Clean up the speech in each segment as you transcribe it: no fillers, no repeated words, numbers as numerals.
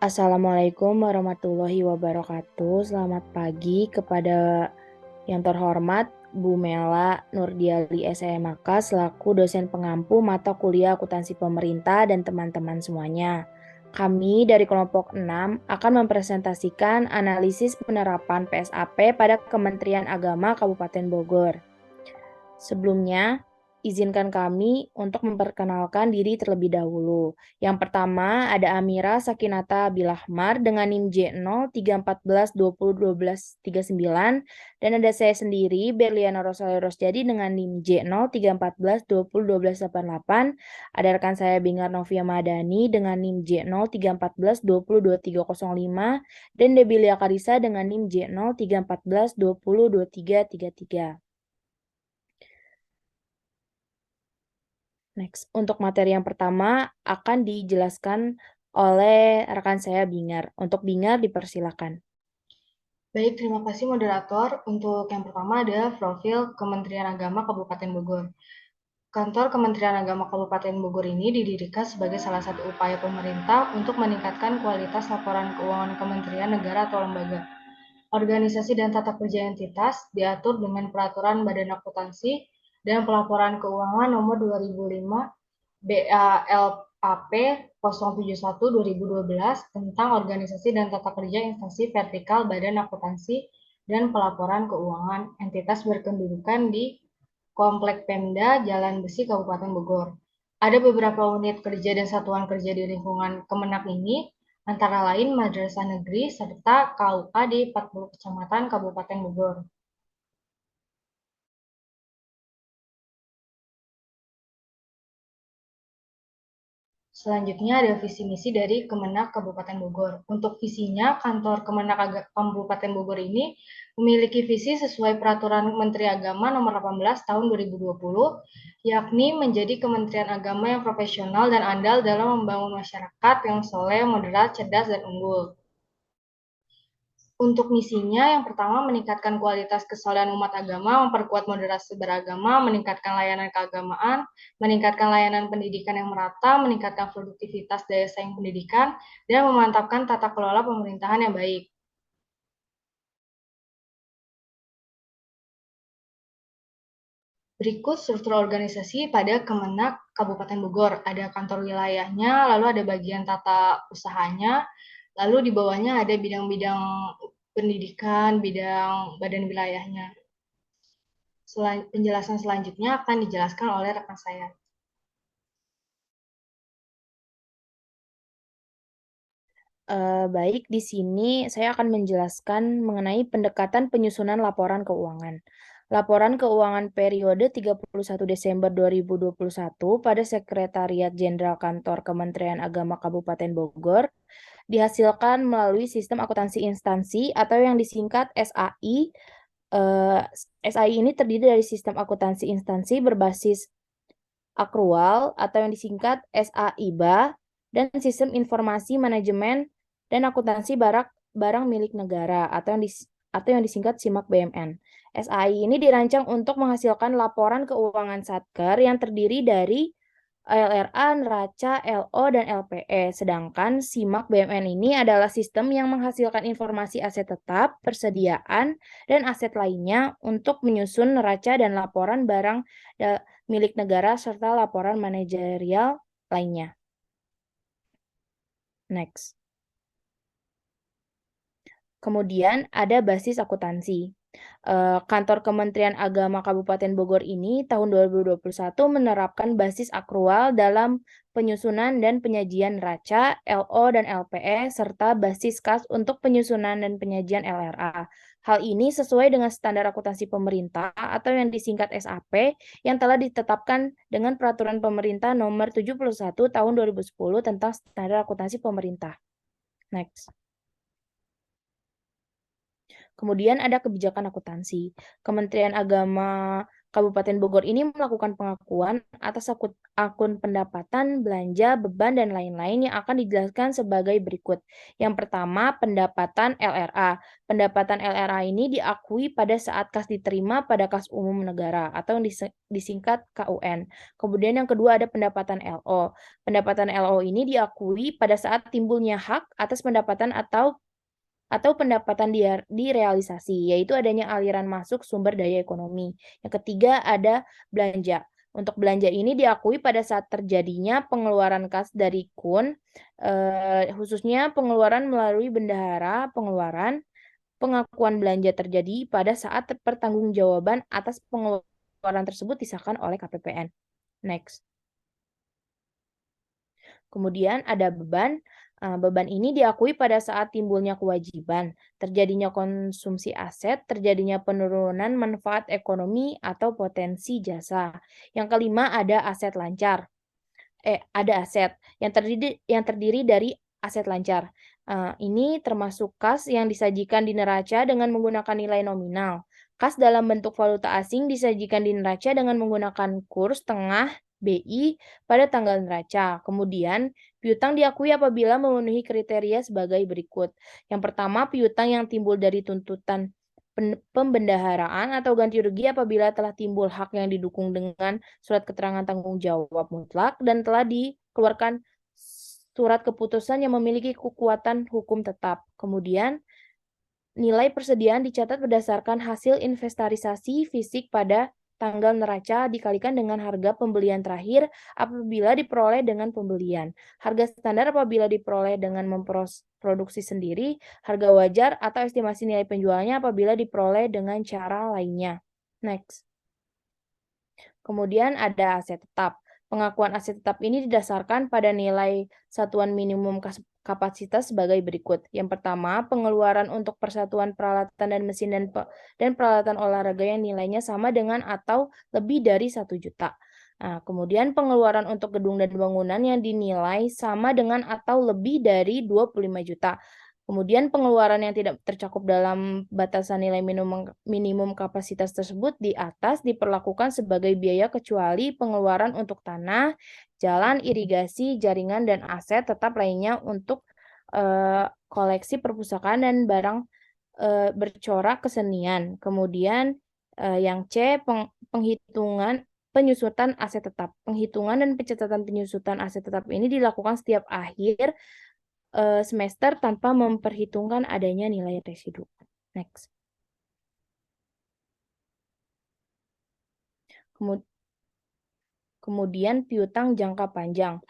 Assalamualaikum warahmatullahi wabarakatuh. Selamat pagi kepada yang terhormat Bu Mela Nurdiali SMK selaku dosen pengampu mata kuliah akuntansi pemerintah dan teman-teman semuanya. Kami dari kelompok 6 akan mempresentasikan analisis penerapan PSAP pada Kementerian Agama Kabupaten Bogor. Sebelumnya, izinkan kami untuk memperkenalkan diri terlebih dahulu. Yang pertama ada Amira Sakinata Bilahmar dengan NIM J0 314 20 12 39 dan ada saya sendiri Berliana Rosalia Rosjadi dengan NIM J0 314 20 12 88. Ada rekan saya Bingar Novia Madani dengan NIM J0 314 20 2305 dan Debilia Karisa dengan NIM J0 314 20 2333. Next, untuk materi yang pertama akan dijelaskan oleh rekan saya Bingar. Untuk Bingar dipersilakan. Baik, terima kasih moderator. Untuk yang pertama ada profil Kementerian Agama Kabupaten Bogor. Kantor Kementerian Agama Kabupaten Bogor ini didirikan sebagai salah satu upaya pemerintah untuk meningkatkan kualitas laporan keuangan kementerian negara atau lembaga. Organisasi dan tata kerja entitas diatur dengan Peraturan Badan Akuntansi dan Pelaporan Keuangan Nomor 2005 BALAP 071/2012 tentang organisasi dan tata kerja instansi vertikal Badan Akuntansi dan Pelaporan Keuangan entitas berkedudukan di Komplek Pemda Jalan Besi Kabupaten Bogor. Ada beberapa unit kerja dan satuan kerja di lingkungan Kemenak ini, antara lain Madrasah Negeri serta KUK di 40 kecamatan Kabupaten Bogor. Selanjutnya ada visi misi dari Kemenak Kabupaten Bogor. Untuk visinya, kantor Kemenak Kabupaten Bogor ini memiliki visi sesuai Peraturan Menteri Agama Nomor 18 Tahun 2020, yakni menjadi Kementerian Agama yang profesional dan andal dalam membangun masyarakat yang soleh, moderat, cerdas, dan unggul. Untuk misinya, yang pertama meningkatkan kualitas kesolehan umat agama, memperkuat moderasi beragama, meningkatkan layanan keagamaan, meningkatkan layanan pendidikan yang merata, meningkatkan produktivitas daya saing pendidikan, dan memantapkan tata kelola pemerintahan yang baik. Berikut struktur organisasi pada Kemenak Kabupaten Bogor. Ada kantor wilayahnya, lalu ada bagian tata usahanya, lalu di bawahnya ada bidang-bidang pendidikan, bidang badan wilayahnya. Penjelasan selanjutnya akan dijelaskan oleh rekan saya. Baik, di sini saya akan menjelaskan mengenai pendekatan penyusunan laporan keuangan. Laporan keuangan periode 31 Desember 2021 pada Sekretariat Jenderal Kantor Kementerian Agama Kabupaten Bogor dihasilkan melalui sistem akuntansi instansi atau yang disingkat SAI. SAI ini terdiri dari sistem akuntansi instansi berbasis akrual atau yang disingkat SAIBA dan sistem informasi manajemen dan akuntansi barang milik negara atau yang disingkat SIMAK BMN. SAI ini dirancang untuk menghasilkan laporan keuangan Satker yang terdiri dari LRA, neraca, LO, dan LPE. Sedangkan SIMAK BMN ini adalah sistem yang menghasilkan informasi aset tetap, persediaan, dan aset lainnya untuk menyusun neraca dan laporan barang milik negara serta laporan manajerial lainnya. Next. Kemudian ada basis akuntansi. Kantor Kementerian Agama Kabupaten Bogor ini tahun 2021 menerapkan basis akrual dalam penyusunan dan penyajian neraca, LO dan LPE, serta basis kas untuk penyusunan dan penyajian LRA. Hal ini sesuai dengan standar akuntansi pemerintah atau yang disingkat SAP yang telah ditetapkan dengan Peraturan Pemerintah Nomor 71 Tahun 2010 tentang standar akuntansi pemerintah. Next. Kemudian ada kebijakan akuntansi. Kementerian Agama Kabupaten Bogor ini melakukan pengakuan atas akun pendapatan, belanja, beban, dan lain-lain yang akan dijelaskan sebagai berikut. Yang pertama, pendapatan LRA. Pendapatan LRA ini diakui pada saat kas diterima pada kas umum negara atau yang disingkat KUN. Kemudian yang kedua ada pendapatan LO. Pendapatan LO ini diakui pada saat timbulnya hak atas pendapatan atau pendapatan direalisasi, yaitu adanya aliran masuk sumber daya ekonomi. Yang ketiga ada belanja. Untuk belanja ini diakui pada saat terjadinya pengeluaran kas dari KUN, khususnya pengeluaran melalui bendahara pengeluaran. Pengakuan belanja terjadi pada saat pertanggungjawaban atas pengeluaran tersebut disahkan oleh KPPN. Next. Kemudian ada beban. Beban ini diakui pada saat timbulnya kewajiban, terjadinya konsumsi aset, terjadinya penurunan manfaat ekonomi atau potensi jasa. Yang kelima ada aset lancar. Ada aset yang terdiri dari aset lancar. Ini termasuk kas yang disajikan di neraca dengan menggunakan nilai nominal. Kas dalam bentuk valuta asing disajikan di neraca dengan menggunakan kurs tengah BI pada tanggal neraca. Kemudian, piutang diakui apabila memenuhi kriteria sebagai berikut. Yang pertama, piutang yang timbul dari tuntutan pembendaharaan atau ganti rugi apabila telah timbul hak yang didukung dengan surat keterangan tanggung jawab mutlak dan telah dikeluarkan surat keputusan yang memiliki kekuatan hukum tetap. Kemudian, nilai persediaan dicatat berdasarkan hasil inventarisasi fisik pada tanggal neraca dikalikan dengan harga pembelian terakhir apabila diperoleh dengan pembelian. Harga standar apabila diperoleh dengan memproduksi sendiri, harga wajar atau estimasi nilai penjualnya apabila diperoleh dengan cara lainnya. Next. Kemudian ada aset tetap. Pengakuan aset tetap ini didasarkan pada nilai satuan minimum kapasitas sebagai berikut. Yang pertama, pengeluaran untuk persatuan peralatan dan mesin dan peralatan olahraga yang nilainya sama dengan atau lebih dari 1 juta. Nah, kemudian pengeluaran untuk gedung dan bangunan yang dinilai sama dengan atau lebih dari 25 juta. Kemudian pengeluaran yang tidak tercakup dalam batasan nilai minimum kapasitas tersebut di atas diperlakukan sebagai biaya kecuali pengeluaran untuk tanah, jalan, irigasi, jaringan, dan aset tetap lainnya untuk koleksi perpustakaan dan barang bercorak kesenian. Kemudian yang C, penghitungan penyusutan aset tetap. Penghitungan dan pencatatan penyusutan aset tetap ini dilakukan setiap akhir semester tanpa memperhitungkan adanya nilai residu. Next. Kemudian piutang jangka panjang.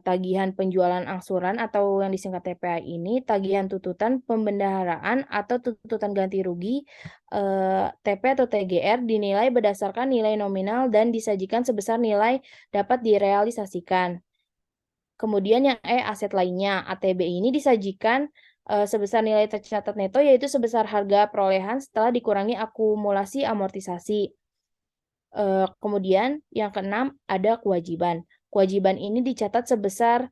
Tagihan penjualan angsuran atau yang disingkat TPA ini, tagihan tuntutan pembendaharaan atau tuntutan ganti rugi TP atau TGR dinilai berdasarkan nilai nominal dan disajikan sebesar nilai dapat direalisasikan. Kemudian yang aset lainnya, ATB ini disajikan sebesar nilai tercatat neto yaitu sebesar harga perolehan setelah dikurangi akumulasi amortisasi. Kemudian yang keenam ada kewajiban. Kewajiban ini dicatat sebesar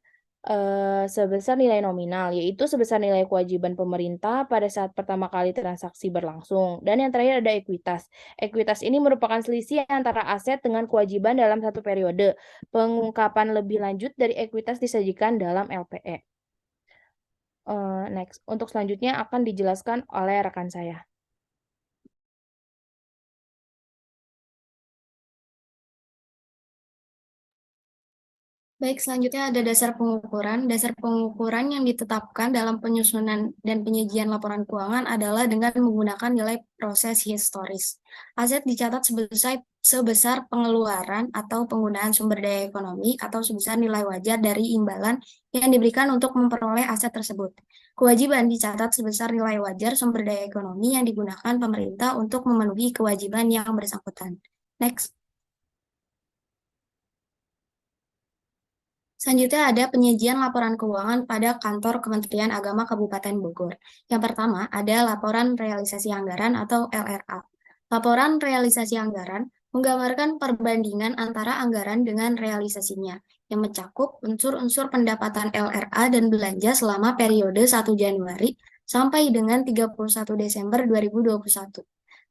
nilai nominal, yaitu sebesar nilai kewajiban pemerintah pada saat pertama kali transaksi berlangsung. Dan yang terakhir ada ekuitas. Ekuitas ini merupakan selisih antara aset dengan kewajiban dalam satu periode. Pengungkapan lebih lanjut dari ekuitas disajikan dalam LPE. Next, untuk selanjutnya akan dijelaskan oleh rekan saya. Baik, selanjutnya ada dasar pengukuran. Dasar pengukuran yang ditetapkan dalam penyusunan dan penyajian laporan keuangan adalah dengan menggunakan nilai proses historis. Aset dicatat sebesar pengeluaran atau penggunaan sumber daya ekonomi atau sebesar nilai wajar dari imbalan yang diberikan untuk memperoleh aset tersebut. Kewajiban dicatat sebesar nilai wajar sumber daya ekonomi yang digunakan pemerintah untuk memenuhi kewajiban yang bersangkutan. Next. Selanjutnya ada penyajian laporan keuangan pada Kantor Kementerian Agama Kabupaten Bogor. Yang pertama ada laporan realisasi anggaran atau LRA. Laporan realisasi anggaran menggambarkan perbandingan antara anggaran dengan realisasinya, yang mencakup unsur-unsur pendapatan LRA dan belanja selama periode 1 Januari sampai dengan 31 Desember 2021.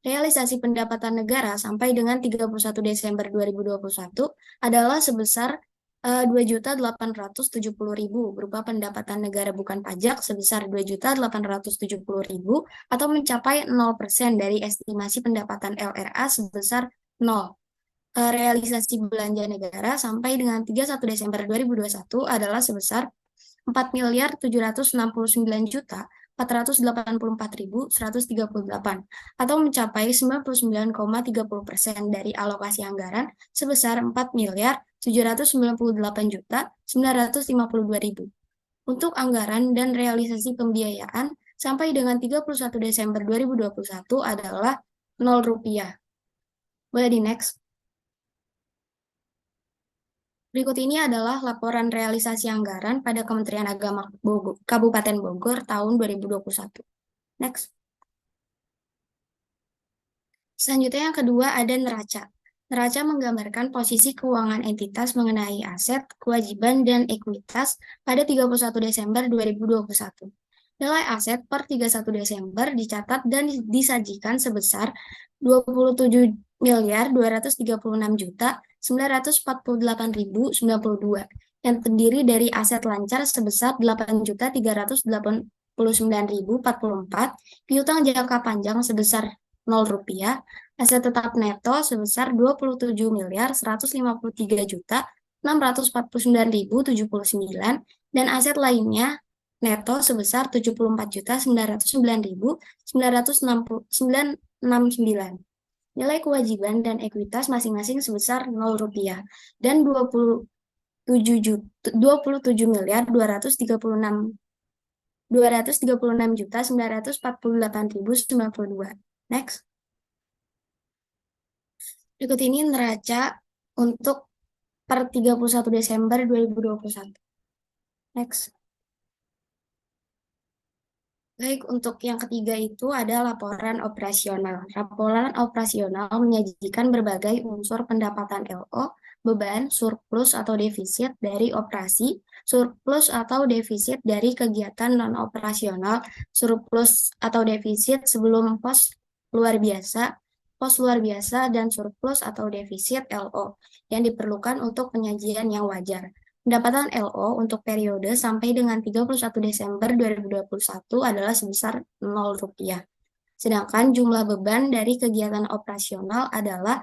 realisasi pendapatan negara sampai dengan 31 Desember 2021 adalah sebesar 2.870.000 berupa pendapatan negara bukan pajak sebesar 2.870.000 atau mencapai 0% dari estimasi pendapatan LRA sebesar 0. Realisasi belanja negara sampai dengan 31 Desember 2021 adalah sebesar 4.769.484.138 atau mencapai 99,30% dari alokasi anggaran sebesar 4.798.952.000. Untuk anggaran dan realisasi pembiayaan sampai dengan 31 Desember 2021 adalah 0 rupiah. Boleh di next. Berikut ini adalah laporan realisasi anggaran pada Kementerian Agama Kabupaten Bogor tahun 2021. Next. Selanjutnya yang kedua ada neraca. Neraca menggambarkan posisi keuangan entitas mengenai aset, kewajiban, dan ekuitas pada 31 Desember 2021. Nilai aset per 31 Desember dicatat dan disajikan sebesar 27.236.948.092 yang terdiri dari aset lancar sebesar 8.389.044, piutang jangka panjang sebesar 0 rupiah, aset tetap neto sebesar 27.153.649.079 dan aset lainnya neto sebesar 74.909.969. Nilai kewajiban dan ekuitas masing-masing sebesar 0 rupiah dan 27.236.948.092. Next. Berikut ini neraca untuk per 31 Desember 2021. Next. Baik, untuk yang ketiga itu ada laporan operasional. Laporan operasional menyajikan berbagai unsur pendapatan LO, beban, surplus atau defisit dari operasi, surplus atau defisit dari kegiatan non-operasional, surplus atau defisit sebelum pos luar biasa, dan surplus atau defisit LO yang diperlukan untuk penyajian yang wajar. Pendapatan LO untuk periode sampai dengan 31 Desember 2021 adalah sebesar 0 rupiah. Sedangkan jumlah beban dari kegiatan operasional adalah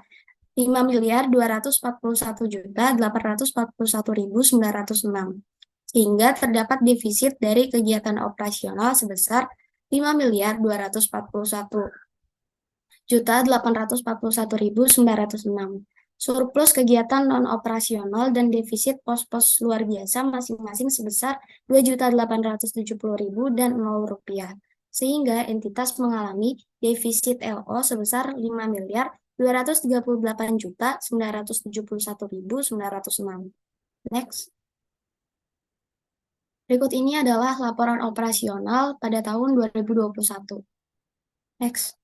5.241.841.906. Sehingga terdapat defisit dari kegiatan operasional sebesar 5.241.841.906. Surplus kegiatan non-operasional dan defisit pos-pos luar biasa masing-masing sebesar 2.870.000 dan 0 rupiah. Sehingga entitas mengalami defisit LO sebesar 5.238.971.906. Next. Berikut ini adalah laporan operasional pada tahun 2021. Next.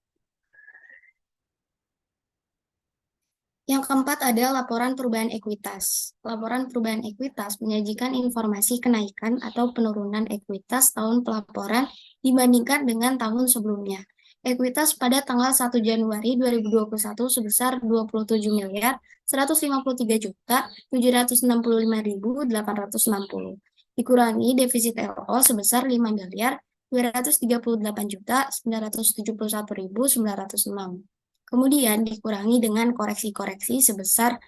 Yang keempat ada laporan perubahan ekuitas. Laporan perubahan ekuitas menyajikan informasi kenaikan atau penurunan ekuitas tahun pelaporan dibandingkan dengan tahun sebelumnya. Ekuitas pada tanggal 1 Januari 2021 sebesar 27.153.765.860. Dikurangi defisit LO sebesar 5.238.971.906. Kemudian dikurangi dengan koreksi-koreksi sebesar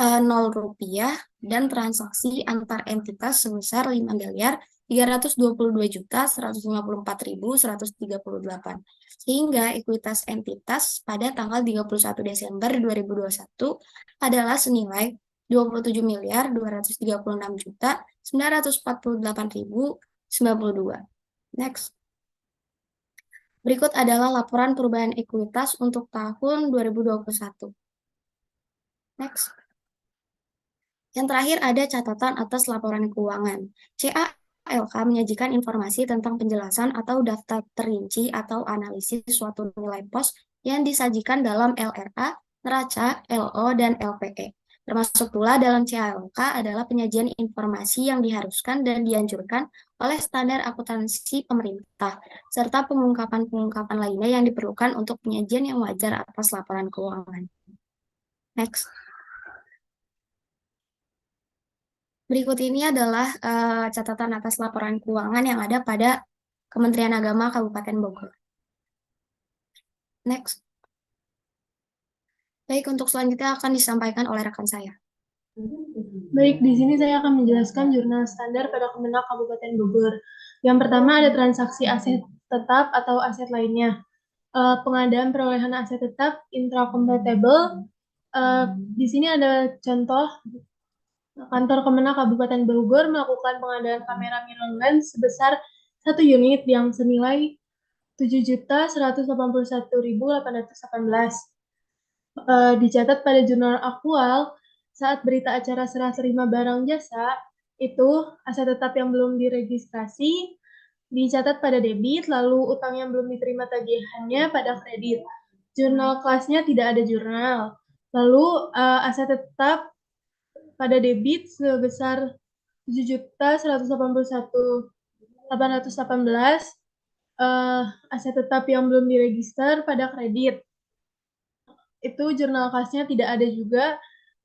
0 rupiah dan transaksi antar entitas sebesar 5.322.154.138. Sehingga ekuitas entitas pada tanggal 31 Desember 2021 adalah senilai 27.236.948.092. Next. Berikut adalah laporan perubahan ekuitas untuk tahun 2021. Next. Yang terakhir ada catatan atas laporan keuangan. CALK menyajikan informasi tentang penjelasan atau daftar terinci atau analisis suatu nilai pos yang disajikan dalam LRA, neraca, LO, dan LPE. Termasuk pula dalam CHLK adalah penyajian informasi yang diharuskan dan dianjurkan oleh standar akuntansi pemerintah, serta pengungkapan-pengungkapan lainnya yang diperlukan untuk penyajian yang wajar atas laporan keuangan. Next. Berikut ini adalah catatan atas laporan keuangan yang ada pada Kementerian Agama Kabupaten Bogor. Next. Baik, untuk selanjutnya akan disampaikan oleh rekan saya. Baik, di sini saya akan menjelaskan jurnal standar pada Kemenak Kabupaten Bogor. Yang pertama ada transaksi aset tetap atau aset lainnya. Pengadaan perolehan aset tetap intracompatible. Di sini ada contoh kantor Kemenak Kabupaten Bogor melakukan pengadaan kamera mirror lens sebesar 1 unit yang senilai 7.181.818. Dicatat pada jurnal aktual saat berita acara serah terima barang jasa itu aset tetap yang belum diregistrasi dicatat pada debit, lalu utang yang belum diterima tagihannya pada kredit. Jurnal kelasnya tidak ada jurnal. Lalu aset tetap pada debit sebesar 7.181.818, aset tetap yang belum diregister pada kredit. Itu jurnal kasnya tidak ada juga,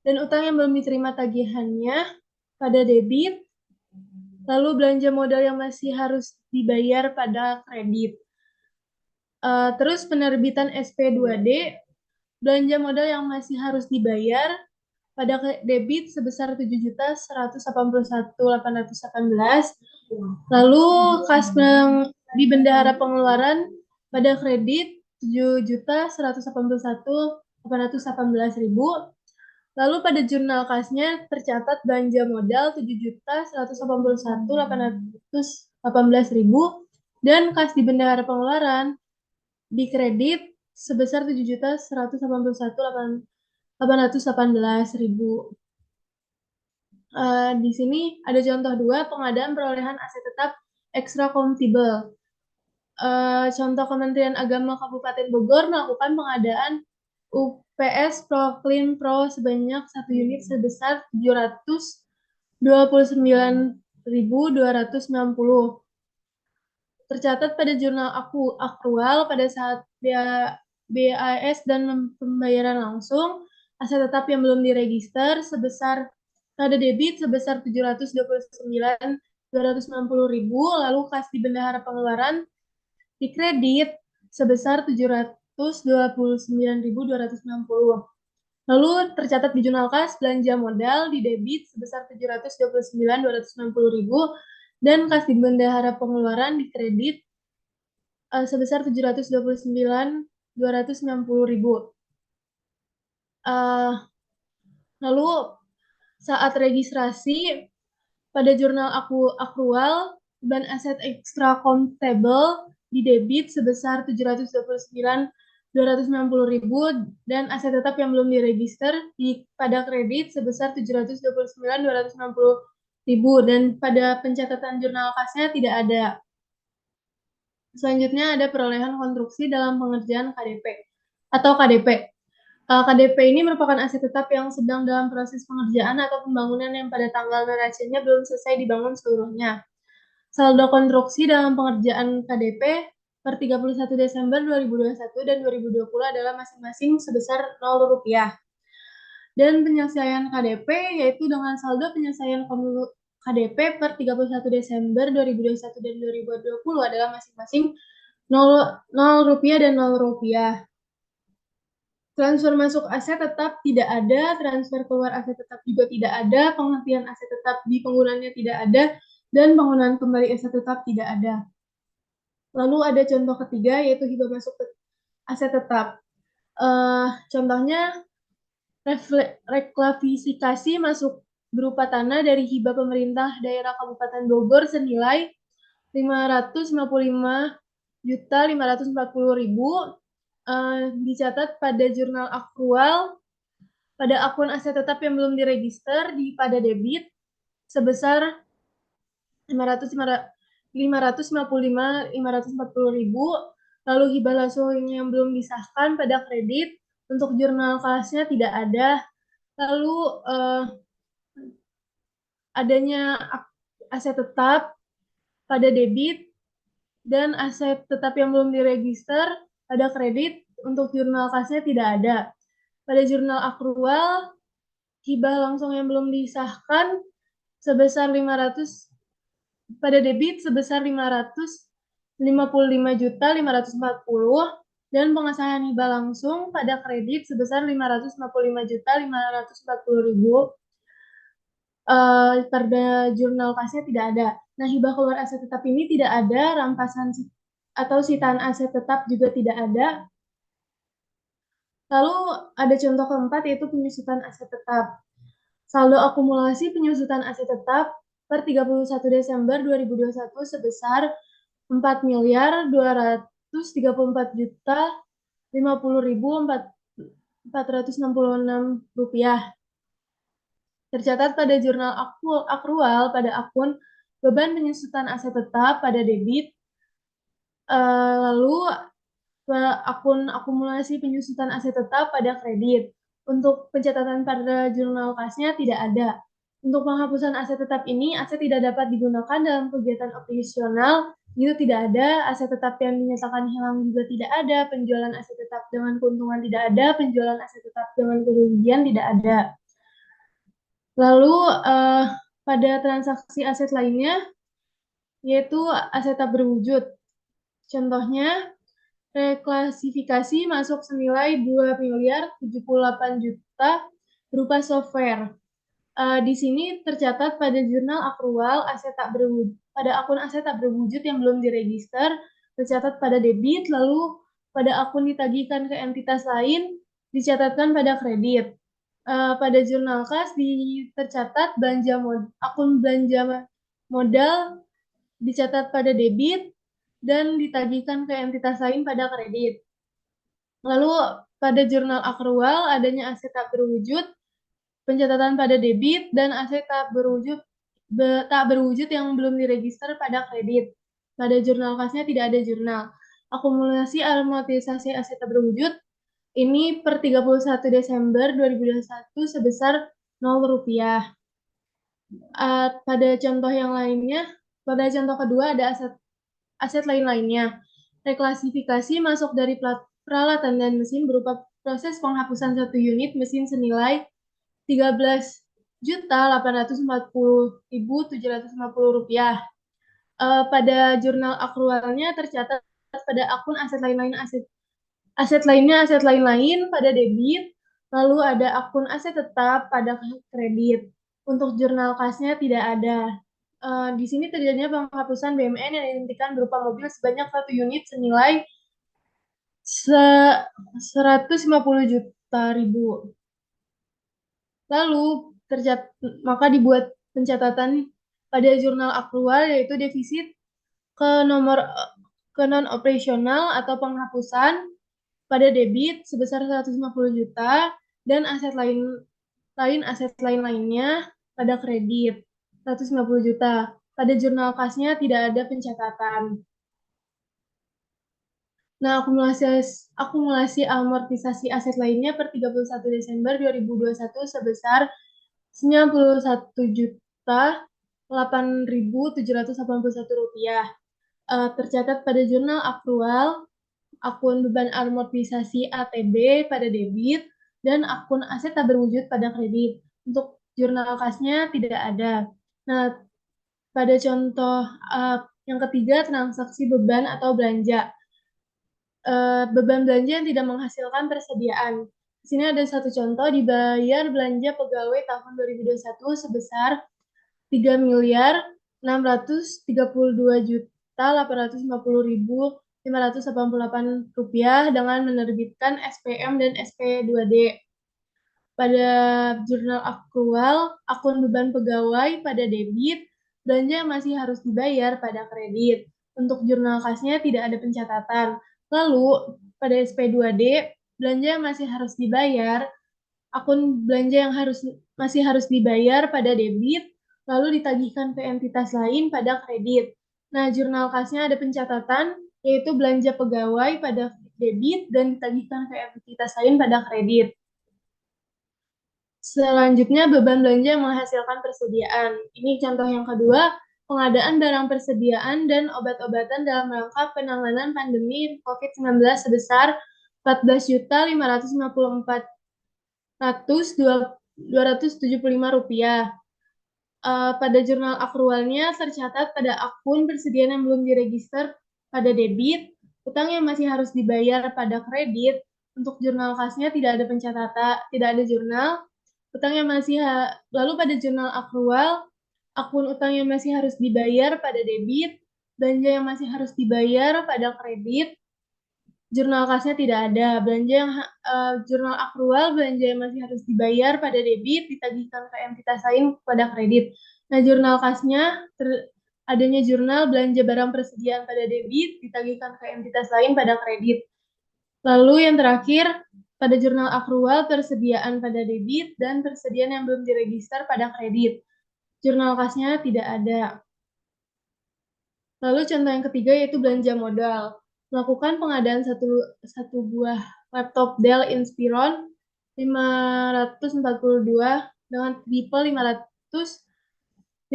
dan utang yang belum diterima tagihannya pada debit, lalu belanja modal yang masih harus dibayar pada kredit. Terus penerbitan SP2D, belanja modal yang masih harus dibayar pada debit sebesar 7.181.818, lalu kas di bendahara pengeluaran pada kredit 7.181.818.000. Lalu pada jurnal kasnya tercatat belanja modal 7.181.818.000 dan kas di bendahara pengeluaran di kredit sebesar 7.181.818.000. Di sini ada contoh 2, pengadaan perolehan aset tetap extra-countable. Contoh Kementerian Agama Kabupaten Bogor melakukan pengadaan UPS Pro Clean Pro sebanyak 1 unit sebesar 729.290. Tercatat pada jurnal aktual pada saat BAS dan pembayaran langsung, aset tetap yang belum diregister sebesar pada debit sebesar 729.290.000, lalu kas di bendahara pengeluaran di kredit sebesar 729.260. Lalu tercatat di jurnal kas belanja modal di debit sebesar 729.260.000 dan kas di bendahara pengeluaran di kredit sebesar 729.260.000. Lalu saat registrasi pada jurnal aktual beban aset extra countable di debit sebesar 729.290.000 dan aset tetap yang belum diregister pada kredit sebesar 729.260.000 dan pada pencatatan jurnal kasnya tidak ada. Selanjutnya ada perolehan konstruksi dalam pengerjaan KDP atau KDP. KDP ini merupakan aset tetap yang sedang dalam proses pengerjaan atau pembangunan yang pada tanggal narasinya belum selesai dibangun seluruhnya. Saldo konstruksi dalam pengerjaan KDP per 31 Desember 2021 dan 2020 adalah masing-masing sebesar Rp0. Dan penyelesaian KDP yaitu dengan saldo penyelesaian KDP per 31 Desember 2021 dan 2020 adalah masing-masing Rp0 dan Rp0. Transfer masuk aset tetap tidak ada, transfer keluar aset tetap juga tidak ada, penghentian aset tetap di penggunaannya tidak ada, dan penggunaan kembali aset tetap tidak ada. Lalu ada contoh ketiga yaitu hibah masuk aset tetap. Contohnya reklasifikasi masuk berupa tanah dari hibah pemerintah daerah Kabupaten Bogor senilai Rp555.540.000 dicatat pada jurnal aktual pada akun aset tetap yang belum diregister pada debit sebesar Rp555.540.000, lalu hibah langsung yang belum disahkan pada kredit untuk jurnal kelasnya tidak ada, Lalu adanya aset tetap pada debit dan aset tetap yang belum diregister pada kredit. Untuk jurnal kasnya tidak ada. Pada jurnal akrual, hibah langsung yang belum disahkan sebesar 500 pada debit sebesar 555.540.000 dan pengesahan hibah langsung pada kredit sebesar 555.540.000. Pada jurnal kasnya tidak ada. Nah, hibah keluar aset tetap ini tidak ada, rampasan atau sitaan aset tetap juga tidak ada. Lalu ada contoh keempat, yaitu penyusutan aset tetap. Saldo akumulasi penyusutan aset tetap per 31 Desember 2021 sebesar 4.234.050.466 rupiah. Tercatat pada jurnal akrual pada akun beban penyusutan aset tetap pada debit, lalu akun akumulasi penyusutan aset tetap pada kredit. Untuk pencatatan pada jurnal kasnya tidak ada. Untuk penghapusan aset tetap ini, aset tidak dapat digunakan dalam kegiatan operasional, itu tidak ada. Aset tetap yang dinyatakan hilang juga tidak ada. Penjualan aset tetap dengan keuntungan tidak ada. Penjualan aset tetap dengan kerugian tidak ada. Lalu pada transaksi aset lainnya, yaitu aset tak berwujud. Contohnya, reklasifikasi masuk senilai 2.078.000.000 berupa software. Di sini tercatat pada jurnal akrual aset tak berwujud, pada akun aset tak berwujud yang belum diregister, tercatat pada debit, lalu pada akun ditagihkan ke entitas lain, dicatatkan pada kredit. Pada jurnal kas tercatat akun belanja modal dicatat pada debit dan ditagihkan ke entitas lain pada kredit. Lalu pada jurnal akrual adanya aset tak berwujud, pencatatan pada debit dan aset tak berwujud yang belum diregister pada kredit. Pada jurnal kasnya tidak ada jurnal. Akumulasi amortisasi aset tak berwujud ini per 31 Desember 2021 sebesar 0 rupiah. Pada contoh yang lainnya, pada contoh kedua ada aset lain-lainnya. Reklasifikasi masuk dari peralatan dan mesin berupa proses penghapusan 1 unit mesin senilai 13.840.750 rupiah. Pada jurnal akrualnya tercatat pada akun aset lain-lain pada debit, lalu ada akun aset tetap pada kredit. Untuk jurnal kasnya tidak ada. Di sini terjadinya penghapusan BMN yang dihentikan berupa mobil sebanyak 1 unit senilai 150 juta ribu. Lalu maka dibuat pencatatan pada jurnal akrual, yaitu defisit ke non operasional atau penghapusan pada debit sebesar 150 juta dan aset lainnya pada kredit 150 juta. Pada jurnal kasnya tidak ada pencatatan. Nah, akumulasi amortisasi aset lainnya per 31 Desember 2021 sebesar 91.8.781 rupiah. Tercatat pada jurnal akrual, akun beban amortisasi ATB pada debit, dan akun aset tak berwujud pada kredit. Untuk jurnal kasnya tidak ada. Nah, pada contoh yang ketiga, transaksi beban atau belanja. Beban belanja yang tidak menghasilkan persediaan. Di sini ada satu contoh, dibayar belanja pegawai tahun 2021 sebesar 3.632.850.588 rupiah dengan menerbitkan SPM dan SP2D. Pada jurnal akrual, akun beban pegawai pada debit, belanja masih harus dibayar pada kredit. Untuk jurnal kasnya tidak ada pencatatan. Lalu, pada SP2D, belanja masih harus dibayar, akun belanja yang masih harus dibayar pada debit, lalu ditagihkan ke entitas lain pada kredit. Nah, jurnal kasnya ada pencatatan, yaitu belanja pegawai pada debit dan ditagihkan ke entitas lain pada kredit. Selanjutnya, beban belanja yang menghasilkan persediaan. Ini contoh yang kedua, pengadaan barang persediaan dan obat-obatan dalam rangka penanganan pandemi COVID-19 sebesar Rp14.554.275. Pada jurnal akrualnya tercatat pada akun persediaan yang belum diregister pada debit, utang yang masih harus dibayar pada kredit. Untuk jurnal kasnya tidak ada pencatatan, tidak ada jurnal. Utang yang masih lalu pada jurnal akrual, akun utang yang masih harus dibayar pada debit, belanja yang masih harus dibayar pada kredit. Jurnal kasnya tidak ada. Jurnal akrual, belanja yang masih harus dibayar pada debit ditagihkan ke entitas lain pada kredit. Nah, jurnal kasnya adanya jurnal belanja barang persediaan pada debit ditagihkan ke entitas lain pada kredit. Lalu yang terakhir, pada jurnal akrual persediaan pada debit dan persediaan yang belum diregister pada kredit. Jurnal kasnya tidak ada. Lalu contoh yang ketiga yaitu belanja modal. Melakukan pengadaan satu buah laptop Dell Inspiron 542 dengan tipe 5.402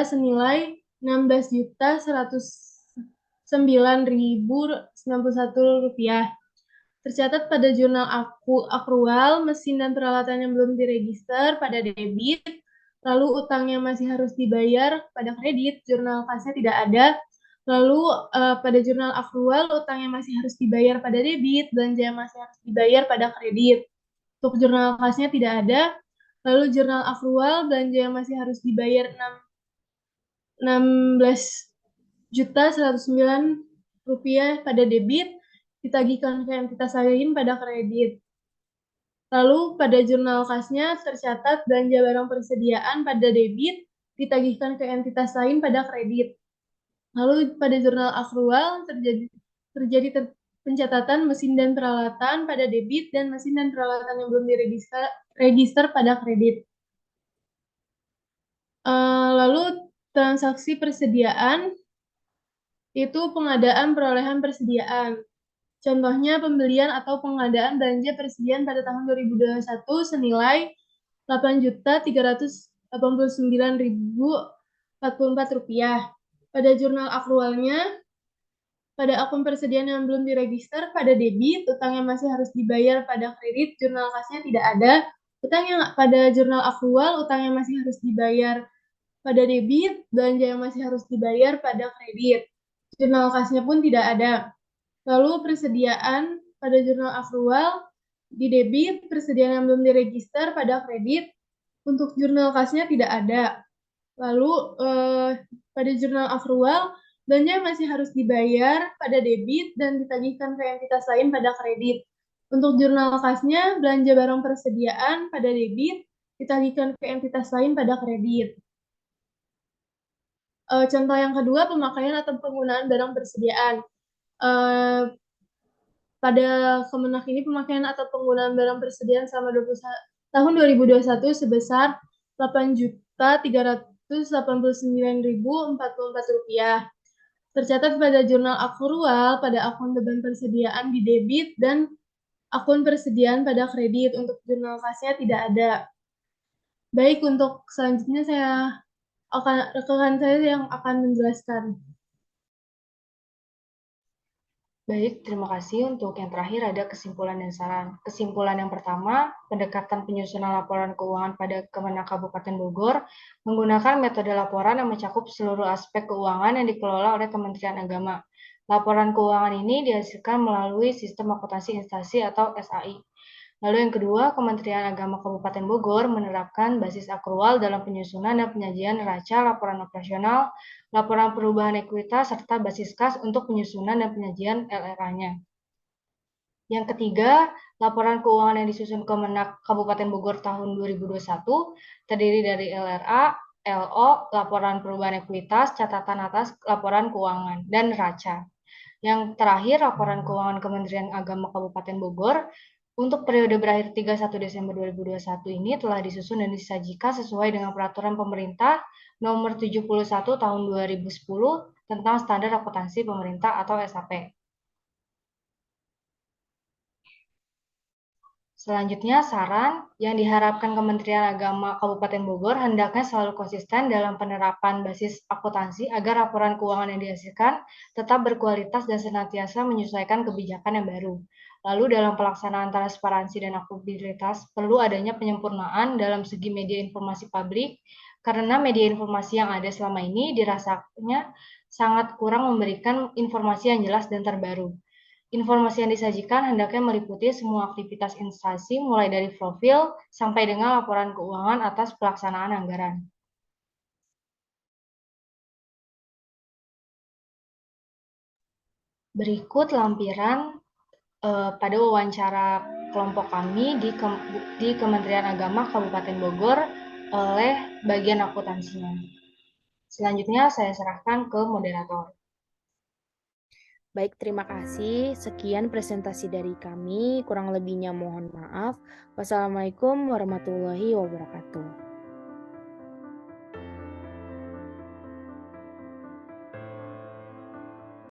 senilai Rp16.109.091. Tercatat pada jurnal akrual, mesin dan peralatan yang belum diregister pada debit, lalu utang yang masih harus dibayar pada kredit, jurnal kasnya tidak ada. Lalu pada jurnal akrual, utang yang masih harus dibayar pada debit, belanja yang masih harus dibayar pada kredit. Untuk jurnal kasnya tidak ada. Lalu jurnal akrual, belanja yang masih harus dibayar Rp16.109.000 pada debit, ditagihkan ke entitas lain pada kredit. Lalu pada jurnal kasnya tercatat belanja barang persediaan pada debit ditagihkan ke entitas lain pada kredit. Lalu pada jurnal akrual terjadi pencatatan mesin dan peralatan pada debit dan mesin dan peralatan yang belum diregister pada kredit. Lalu transaksi persediaan itu pengadaan perolehan persediaan. Contohnya pembelian atau pengadaan belanja persediaan pada tahun 2021 senilai Rp8.389.044. Pada jurnal akrualnya, pada akun persediaan yang belum diregister pada debit, utang yang masih harus dibayar pada kredit, jurnal kasnya tidak ada. Utang yang pada jurnal akrual, utang yang masih harus dibayar pada debit, belanja yang masih harus dibayar pada kredit. Jurnal kasnya pun tidak ada. Lalu persediaan pada jurnal akrual di debit, persediaan yang belum diregister pada kredit, untuk jurnal kasnya tidak ada. Lalu pada jurnal akrual, belanja yang masih harus dibayar pada debit dan ditagihkan ke entitas lain pada kredit. Untuk jurnal kasnya, belanja barang persediaan pada debit ditagihkan ke entitas lain pada kredit. Contoh yang kedua, pemakaian atau penggunaan barang persediaan. Pada Kemenak ini pemakaian atau penggunaan barang persediaan selama tahun 2021 sebesar Rp8.389.044. Tercatat pada jurnal akrual pada akun beban persediaan di debit dan akun persediaan pada kredit. Untuk jurnal kasnya tidak ada. Baik, untuk selanjutnya rekan saya yang akan menjelaskan. Baik, terima kasih. Untuk yang terakhir ada kesimpulan dan saran. Kesimpulan yang pertama, pendekatan penyusunan laporan keuangan pada Kemenak Kabupaten Bogor menggunakan metode laporan yang mencakup seluruh aspek keuangan yang dikelola oleh Kementerian Agama. Laporan keuangan ini dihasilkan melalui sistem akuntansi instansi atau SAI. Lalu yang kedua, Kementerian Agama Kabupaten Bogor menerapkan basis akrual dalam penyusunan dan penyajian neraca, laporan operasional, laporan perubahan ekuitas, serta basis kas untuk penyusunan dan penyajian LRA-nya. Yang ketiga, laporan keuangan yang disusun Kemenak Kabupaten Bogor tahun 2021 terdiri dari LRA, LO, laporan perubahan ekuitas, catatan atas laporan keuangan, dan neraca. Yang terakhir, laporan keuangan Kementerian Agama Kabupaten Bogor untuk periode berakhir 31 Desember 2021 ini telah disusun dan disajikan sesuai dengan peraturan pemerintah nomor 71 tahun 2010 tentang standar akuntansi pemerintah atau SAP. Selanjutnya, saran yang diharapkan Kementerian Agama Kabupaten Bogor hendaknya selalu konsisten dalam penerapan basis akuntansi agar laporan keuangan yang dihasilkan tetap berkualitas dan senantiasa menyesuaikan kebijakan yang baru. Lalu dalam pelaksanaan transparansi dan akuntabilitas perlu adanya penyempurnaan dalam segi media informasi publik karena media informasi yang ada selama ini dirasanya sangat kurang memberikan informasi yang jelas dan terbaru. Informasi yang disajikan hendaknya meliputi semua aktivitas instansi mulai dari profil sampai dengan laporan keuangan atas pelaksanaan anggaran. Berikut lampiran pada wawancara kelompok kami di Kementerian Agama Kabupaten Bogor oleh bagian akuntansinya. Selanjutnya saya serahkan ke moderator. Baik, terima kasih. Sekian presentasi dari kami. Kurang lebihnya mohon maaf. Wassalamualaikum warahmatullahi wabarakatuh.